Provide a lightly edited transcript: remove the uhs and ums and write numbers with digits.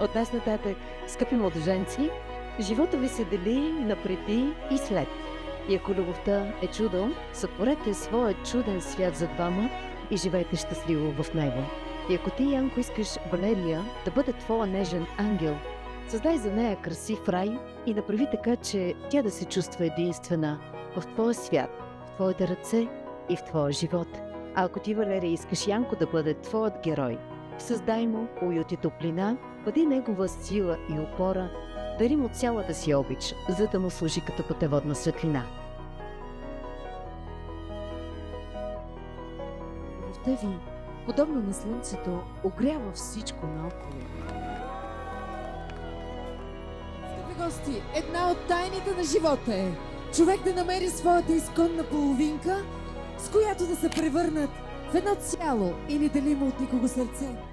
От днес нататък, скъпи младоженци, живота ви се дели на преди и след. И ако любовта е чудо, сътворете своя чуден свят за двама и живейте щастливо в него. И ако ти, Янко, искаш Валерия да бъде твоя нежен ангел, създай за нея красив рай и направи така, че тя да се чувства единствена в твоя свят, в твоите ръце и в твоя живот. А ако ти, Валерия, искаш Янко да бъде твоят герой, създай му уют и топлина, бъди негова сила и опора, дари му цялата си обич, за да му служи като пътеводна светлина. Любовта ви, подобно на слънцето, огрява всичко наоколо. Скъпи гости, една от тайните на живота е човек да намери своята изконна половинка, с която да се превърнат в едно цяло и неделимо от никого сърце.